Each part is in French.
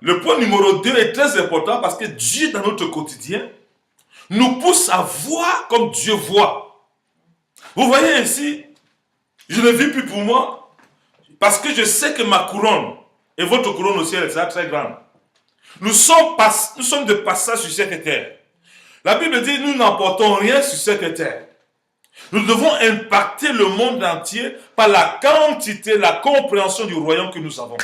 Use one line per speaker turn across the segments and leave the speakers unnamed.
Le point numéro 2 est très important parce que Dieu, dans notre quotidien, nous pousse à voir comme Dieu voit. Vous voyez ici, je ne vis plus pour moi parce que je sais que ma couronne et votre couronne au ciel est très grande. Nous sommes de passage sur cette terre. La Bible dit nous n'emportons rien sur cette terre. Nous devons impacter le monde entier par la quantité, la compréhension du royaume que nous avons.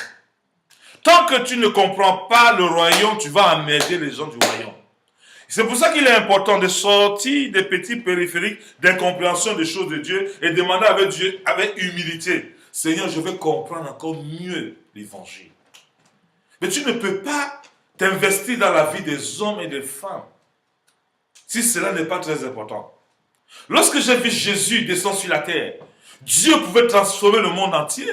Tant que tu ne comprends pas le royaume, tu vas emmerder les gens du royaume. C'est pour ça qu'il est important de sortir des petits périphériques d'incompréhension des choses de Dieu et demander avec Dieu, avec humilité, Seigneur, je veux comprendre encore mieux l'évangile. Mais tu ne peux pas t'investir dans la vie des hommes et des femmes si cela n'est pas très important. Lorsque j'ai vu Jésus descendre sur la terre, Dieu pouvait transformer le monde entier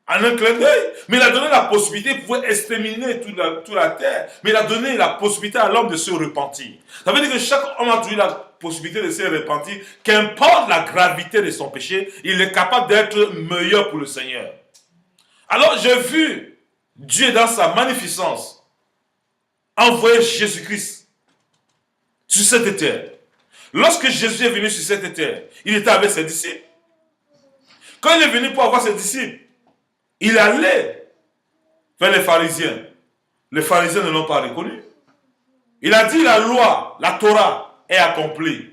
en un clin d'œil, mais il a donné la possibilité, il pouvait exterminer toute la terre, mais il a donné la possibilité à l'homme de se repentir. Ça veut dire que chaque homme a toujours la possibilité de se repentir, qu'importe la gravité de son péché, il est capable d'être meilleur pour le Seigneur. Alors j'ai vu Dieu dans sa magnificence envoyer Jésus-Christ sur cette terre. Lorsque Jésus est venu sur cette terre, il était avec ses disciples. Quand il est venu pour avoir ses disciples, il allait vers les pharisiens. Les pharisiens ne l'ont pas reconnu. Il a dit la loi, la Torah est accomplie.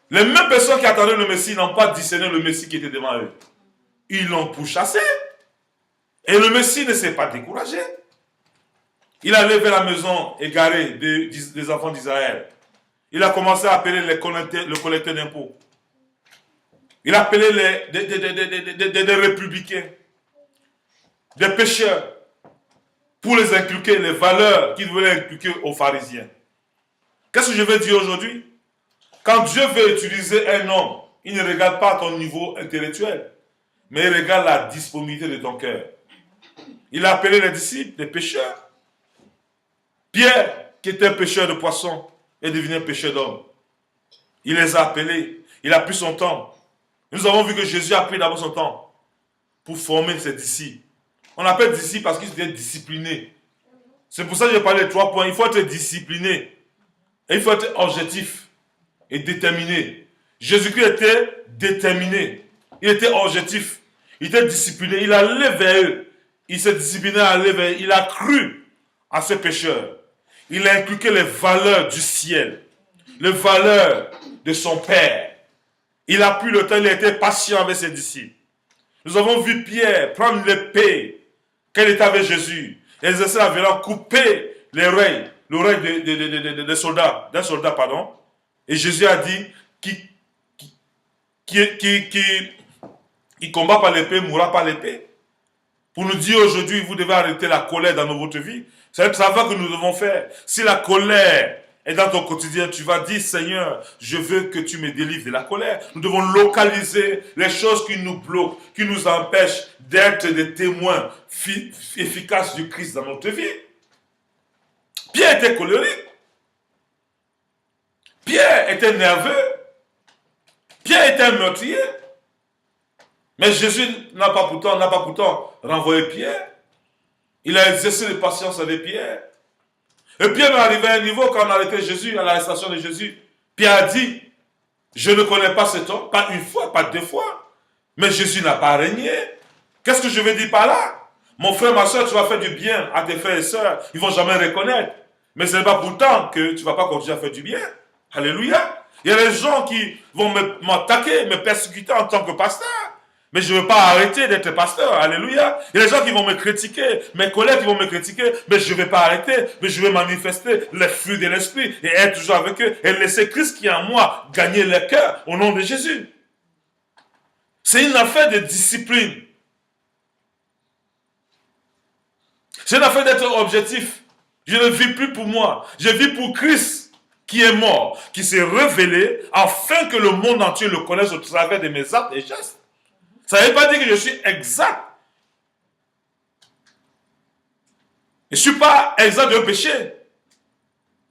Les mêmes personnes qui attendaient le Messie n'ont pas discerné le Messie qui était devant eux. Ils l'ont pourchassé. Et le Messie ne s'est pas découragé. Il allait vers la maison égarée des enfants d'Israël. Il a commencé à appeler le collecteur d'impôts. Il a appelé des républicains, des pécheurs, pour les inculquer les valeurs qu'il voulait inculquer aux pharisiens. Qu'est-ce que je veux dire aujourd'hui? Quand Dieu veut utiliser un homme, il ne regarde pas ton niveau intellectuel, mais il regarde la disponibilité de ton cœur. Il a appelé les disciples des pécheurs. Pierre, qui était un pêcheur de poissons, est devenu un pêcheur d'hommes. Il les a appelés. Il a pris son temps. Nous avons vu que Jésus a pris d'abord son temps pour former ses disciples. On appelle disciples parce qu'ils étaient disciplinés. C'est pour ça que j'ai parlé de 3 points. Il faut être discipliné. Et il faut être objectif et déterminé. Jésus-Christ était déterminé. Il était objectif. Il était discipliné. Il allait vers eux. Il s'est discipliné à aller vers eux. Il a cru à ce pécheur. Il a inculqué les valeurs du ciel. Les valeurs de son Père. Il a pris le temps. Il a été patient avec ses disciples. Nous avons vu Pierre prendre l'épée qu'elle était avec Jésus. Et exercer la violence, couper l'oreille d'un soldat, pardon. Et Jésus a dit qui combat par l'épée mourra par l'épée. Pour nous dire aujourd'hui, vous devez arrêter la colère dans votre vie. C'est un travail que nous devons faire. Si la colère est dans ton quotidien, tu vas dire, Seigneur, je veux que tu me délivres de la colère. Nous devons localiser les choses qui nous bloquent, qui nous empêchent d'être des témoins efficaces du Christ dans notre vie. Pierre était colérique. Pierre était nerveux. Pierre était un meurtrier. Mais Jésus n'a pas pourtant renvoyé Pierre. Il a exercé de patience avec Pierre. Et Pierre est arrivé à un niveau quand on a arrêté Jésus, à l'arrestation de Jésus. Pierre a dit, je ne connais pas cet homme, pas une fois, pas 2 fois. Mais Jésus n'a pas régné. Qu'est-ce que je veux dire par là? Mon frère, ma soeur, tu vas faire du bien à tes frères et sœurs. Ils ne vont jamais reconnaître. Mais ce n'est pas pourtant que tu ne vas pas continuer à faire du bien. Alléluia. Il y a des gens qui vont m'attaquer, me persécuter en tant que pasteur. Mais je ne veux pas arrêter d'être pasteur. Alléluia. Il y a des gens qui vont me critiquer, mes collègues qui vont me critiquer, mais je ne vais pas arrêter. Mais je vais manifester les fruits de l'esprit et être toujours avec eux et laisser Christ qui est en moi gagner leur cœur au nom de Jésus. C'est une affaire de discipline. C'est une affaire d'être objectif. Je ne vis plus pour moi. Je vis pour Christ qui est mort, qui s'est révélé afin que le monde entier le connaisse au travers de mes actes et gestes. Ça ne veut pas dire que je suis exact. Je ne suis pas exact d'un péché.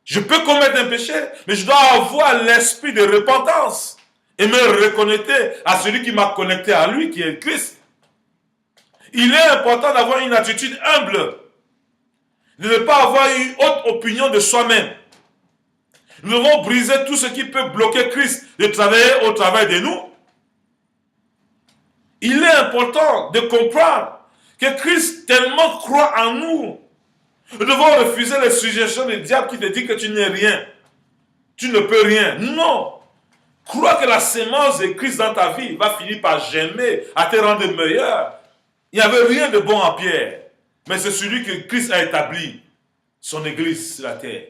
Je peux commettre un péché, mais je dois avoir l'esprit de repentance et me reconnecter à celui qui m'a connecté à lui, qui est Christ. Il est important d'avoir une attitude humble. de ne pas avoir une haute opinion de soi-même. Nous devons briser tout ce qui peut bloquer Christ de travailler au travail de nous. Il est important de comprendre que Christ tellement croit en nous. Nous devons refuser les suggestions du diable qui te dit que tu n'es rien. Tu ne peux rien. Non. Crois que la sémence de Christ dans ta vie va finir par germer, à te rendre meilleur. Il n'y avait rien de bon en Pierre. Mais c'est celui que Christ a établi, son église sur la terre.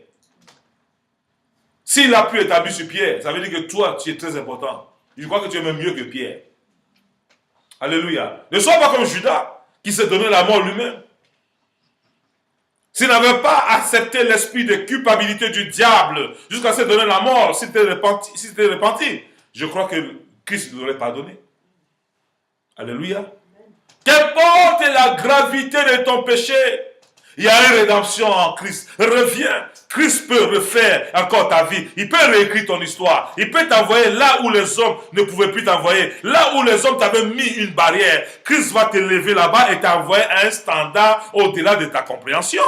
S'il a pu établir sur Pierre, ça veut dire que toi, tu es très important. Je crois que tu es même mieux que Pierre. Alléluia. Ne sois pas comme Judas, qui s'est donné la mort lui-même. S'il n'avait pas accepté l'esprit de culpabilité du diable jusqu'à se donner la mort, s'il s'était repenti, je crois que Christ l'aurait pardonné. Alléluia. Qu'importe la gravité de ton péché, il y a une rédemption en Christ. Reviens. Christ peut refaire encore ta vie. Il peut réécrire ton histoire. Il peut t'envoyer là où les hommes ne pouvaient plus t'envoyer. Là où les hommes t'avaient mis une barrière. Christ va te lever là-bas et t'envoyer à un standard au-delà de ta compréhension.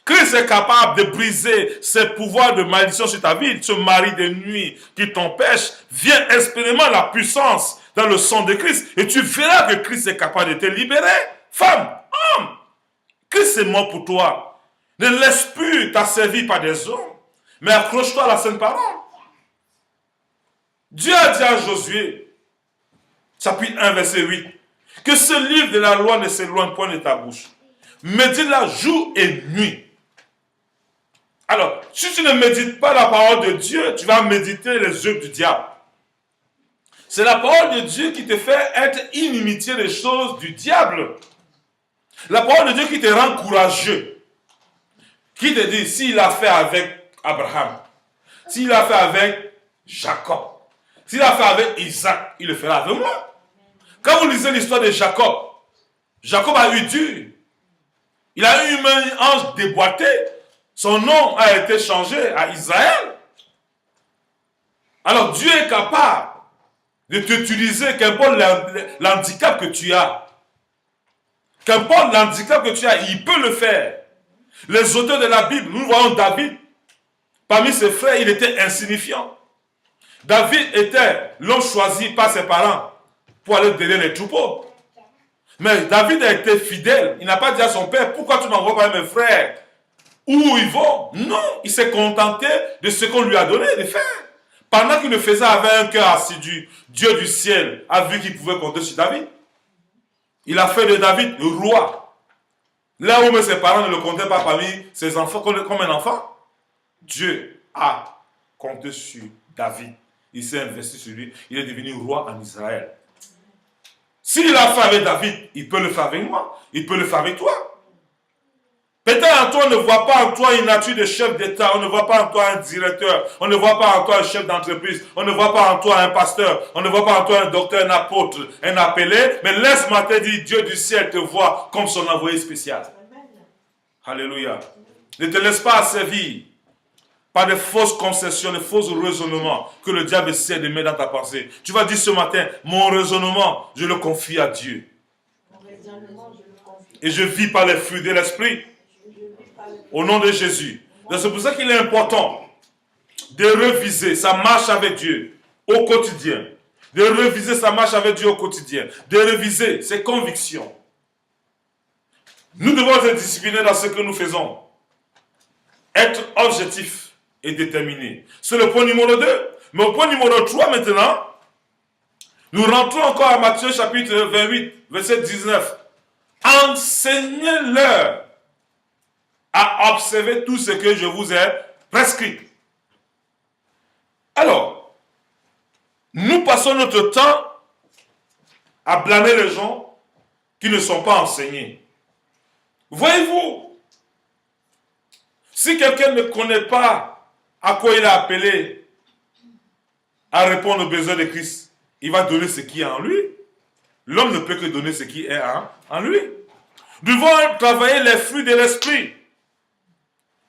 Christ est capable de briser ses pouvoirs de malédiction sur ta vie. Ce mari de nuit qui t'empêche, viens expérimenter la puissance dans le sang de Christ. Et tu verras que Christ est capable de te libérer. Femme, homme, Christ est mort pour toi. Ne laisse plus t'asservir par des hommes, mais accroche-toi à la sainte parole. Dieu a dit à Josué, chapitre 1, verset 8, que ce livre de la loi ne s'éloigne point de ta bouche. Médite-la jour et nuit. Alors, si tu ne médites pas la parole de Dieu, tu vas méditer les œuvres du diable. C'est la parole de Dieu qui te fait être inimitié des choses du diable. La parole de Dieu qui te rend courageux. Qui te dit, s'il a fait avec Abraham, s'il a fait avec Jacob, s'il a fait avec Isaac, il le fera avec moi. Quand vous lisez l'histoire de Jacob, Jacob a eu dur. Il a eu un ange déboîté. Son nom a été changé à Israël. Alors Dieu est capable de t'utiliser, qu'importe l'handicap que tu as. Qu'importe l'handicap que tu as, il peut le faire. Les auteurs de la Bible, nous voyons David, parmi ses frères, il était insignifiant. David était l'homme choisi par ses parents pour aller donner les troupeaux. Mais David a été fidèle. Il n'a pas dit à son père, pourquoi tu n'envoies pas mes frères où ils vont? Non, il s'est contenté de ce qu'on lui a donné de faire. Pendant qu'il le faisait avec un cœur assidu, Dieu du ciel a vu qu'il pouvait compter sur David. Il a fait de David le roi. Là où ses parents ne le comptaient pas parmi ses enfants comme un enfant, Dieu a compté sur David. Il s'est investi sur lui. Il est devenu roi en Israël. S'il a fait avec David, il peut le faire avec moi. Il peut le faire avec toi. Peut-être en toi, on ne voit pas en toi une nature de chef d'État. On ne voit pas en toi un directeur. On ne voit pas en toi un chef d'entreprise. On ne voit pas en toi un pasteur. On ne voit pas en toi un docteur, un apôtre, un appelé. Mais laisse-moi te dire, Dieu du ciel te voit comme son envoyé spécial. Alléluia. Ne te laisse pas asservir par des fausses concessions, des faux raisonnements que le diable essaie de mettre dans ta pensée. Tu vas dire ce matin, mon raisonnement, je le confie à Dieu. Et je vis par les fruits de l'esprit. Au nom de Jésus. C'est pour ça qu'il est important de réviser sa marche avec Dieu au quotidien. De réviser sa marche avec Dieu au quotidien. De réviser ses convictions. Nous devons être disciplinés dans ce que nous faisons. Être objectif et déterminé. C'est le point numéro 2. Mais au point numéro 3 maintenant, nous rentrons encore à Matthieu chapitre 28, verset 19. Enseignez-leur à observer tout ce que je vous ai prescrit. Alors, nous passons notre temps à blâmer les gens qui ne sont pas enseignés. Voyez-vous, si quelqu'un ne connaît pas à quoi il est appelé à répondre aux besoins de Christ, il va donner ce qui est en lui. L'homme ne peut que donner ce qui est en lui. Nous devons travailler les fruits de l'esprit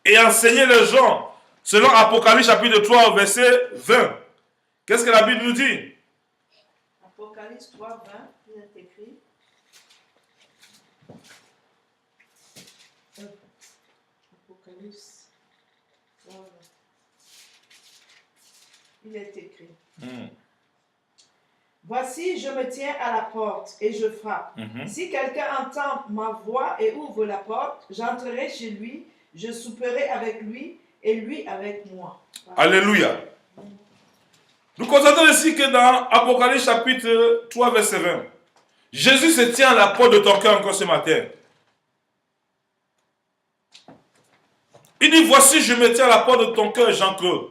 et enseigner les gens, selon Apocalypse chapitre 3, verset 20. Qu'est-ce que la Bible nous dit?
Apocalypse 3, 20, il est écrit. Apocalypse 3, 20. Il est écrit. Voici, je me tiens à la porte et je frappe. Si quelqu'un entend ma voix et ouvre la porte, j'entrerai chez lui, je souperai avec lui et lui avec moi.
Alléluia. Nous constatons ici que dans Apocalypse chapitre 3, verset 20, Jésus se tient à la porte de ton cœur encore ce matin. Il dit, voici, je me tiens à la porte de ton cœur, Jean-Claude,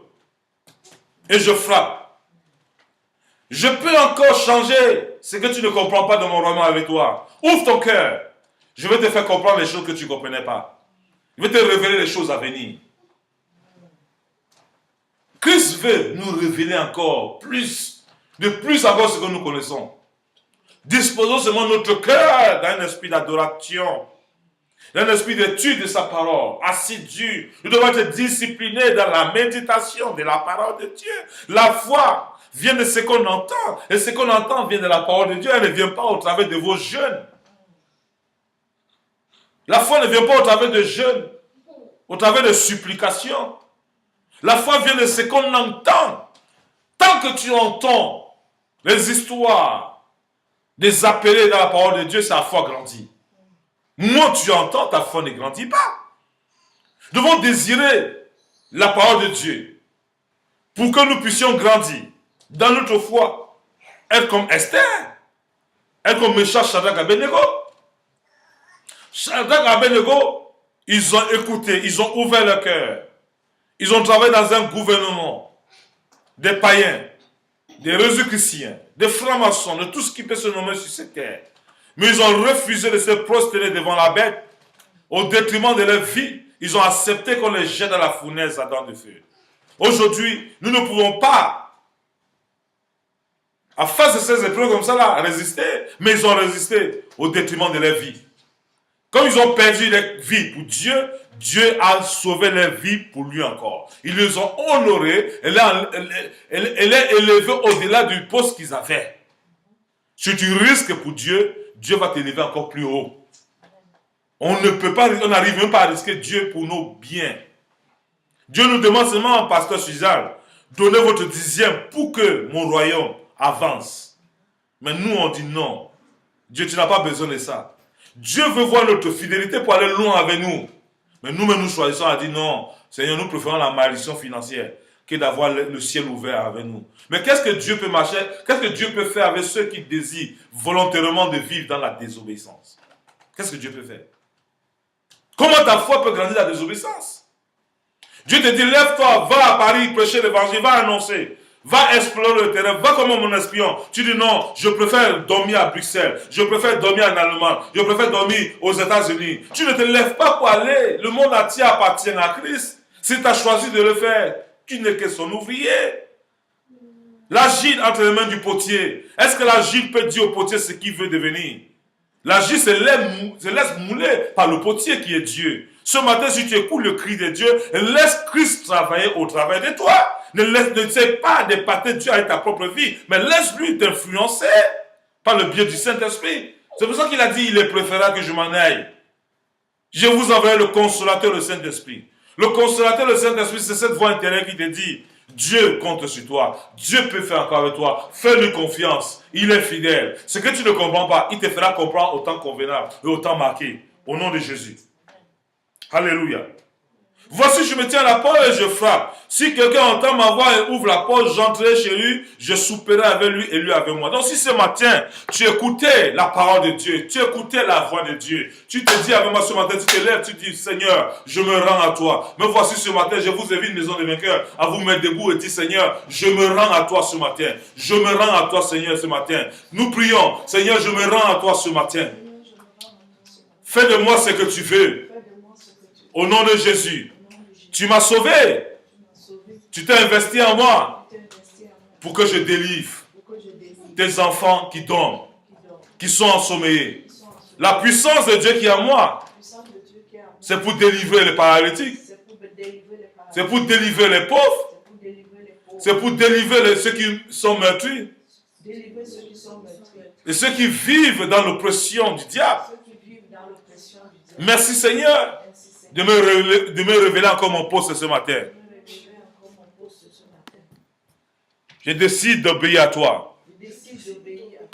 et je frappe. Je peux encore changer ce que tu ne comprends pas de mon roman avec toi. Ouvre ton cœur. Je vais te faire comprendre les choses que tu ne comprenais pas. Je vais te révéler les choses à venir. Christ veut nous révéler encore plus, de plus encore ce que nous connaissons. Disposons seulement notre cœur d'un esprit d'adoration, d'un esprit d'étude de sa parole, assidu. Nous devons être disciplinés dans la méditation de la parole de Dieu. La foi vient de ce qu'on entend, et ce qu'on entend vient de la parole de Dieu. Elle ne vient pas au travers de vos jeûnes. La foi ne vient pas au travers de jeûnes, au travers de supplications. La foi vient de ce qu'on entend. Tant que tu entends les histoires des appelés dans la parole de Dieu, sa foi grandit. Moins tu entends, ta foi ne grandit pas. Nous devons désirer la parole de Dieu pour que nous puissions grandir dans notre foi. Être comme Esther, être comme Meshach, Shadrach, Abednego. Shadrach, Abednego, ils ont écouté, ils ont ouvert leur cœur. Ils ont travaillé dans un gouvernement des païens, des chrétiens, des francs-maçons, de tout ce qui peut se nommer sur cette terre. Mais ils ont refusé de se prosterner devant la bête au détriment de leur vie. Ils ont accepté qu'on les jette dans la fournaise à dents de feu. Aujourd'hui, nous ne pouvons pas, à face de ces épreuves comme ça, là, résister. Mais ils ont résisté au détriment de leur vie. Comme ils ont perdu leur vie pour Dieu, Dieu a sauvé leur vie pour lui encore. Ils les ont honorés, elle est élevée au-delà du poste qu'ils avaient. Si tu risques pour Dieu, Dieu va t'élever encore plus haut. On n'arrive même pas à risquer Dieu pour nos biens. Dieu nous demande seulement, pasteur Suzanne, donnez votre dixième pour que mon royaume avance. Mais nous, on dit non. Dieu, tu n'as pas besoin de ça. Dieu veut voir notre fidélité pour aller loin avec nous. Mais nous choisissons à dire non. Seigneur, nous préférons la malédiction financière que d'avoir le ciel ouvert avec nous. Mais qu'est-ce que Dieu peut marcher? Qu'est-ce que Dieu peut faire avec ceux qui désirent volontairement de vivre dans la désobéissance? Qu'est-ce que Dieu peut faire? Comment ta foi peut grandir dans la désobéissance? Dieu te dit, lève-toi, va à Paris, prêcher l'évangile, va annoncer. Va explorer le terrain, va comme mon espion. Tu dis non, je préfère dormir à Bruxelles, je préfère dormir en Allemagne, je préfère dormir aux États-Unis. Tu ne te lèves pas pour aller. Le monde entier appartient à Christ. Si tu as choisi de le faire, tu n'es que son ouvrier. L'agile entre les mains du potier. Est-ce que l'agile peut dire au potier ce qu'il veut devenir? L'agile se laisse mouler par le potier qui est Dieu. Ce matin, si tu écoutes le cri de Dieu, laisse Christ travailler au travers de toi. Ne sais pas d'épater Dieu avec ta propre vie, mais laisse-lui t'influencer par le biais du Saint-Esprit. C'est pour ça qu'il a dit, il est préférable que je m'en aille. Je vous enverrai le consolateur, le Saint-Esprit. Le consolateur, le Saint-Esprit, c'est cette voix intérieure qui te dit, Dieu compte sur toi. Dieu peut faire encore avec toi. Fais-lui confiance. Il est fidèle. Ce que tu ne comprends pas, il te fera comprendre au temps convenable et au temps marqué. Au nom de Jésus. Alléluia. Voici, je me tiens à la porte et je frappe. Si quelqu'un entend ma voix et ouvre la porte, j'entrerai chez lui, je souperai avec lui et lui avec moi. Donc si ce matin, tu écoutais la parole de Dieu, tu écoutais la voix de Dieu, tu te dis avec moi ce matin, tu te lèves, tu dis, Seigneur, je me rends à toi. Me voici ce matin, je vous invite, maison de vainqueurs, à vous mettre debout et dire, Seigneur, je me rends à toi ce matin. Je me rends à toi, Seigneur, ce matin. Nous prions, Seigneur, je me rends à toi ce matin. Fais de moi ce que tu veux. Au nom de Jésus. Tu m'as sauvé. Tu t'es investi en moi pour que je délivre tes enfants qui dorment, qui sont ensommeillés. La puissance de Dieu qui est en moi, c'est pour délivrer les paralytiques, c'est pour délivrer les pauvres, c'est pour délivrer ceux qui sont meurtris et ceux qui vivent dans l'oppression du diable. Merci Seigneur. de me révéler encore mon poste ce matin. Je décide d'obéir à toi.
Je décide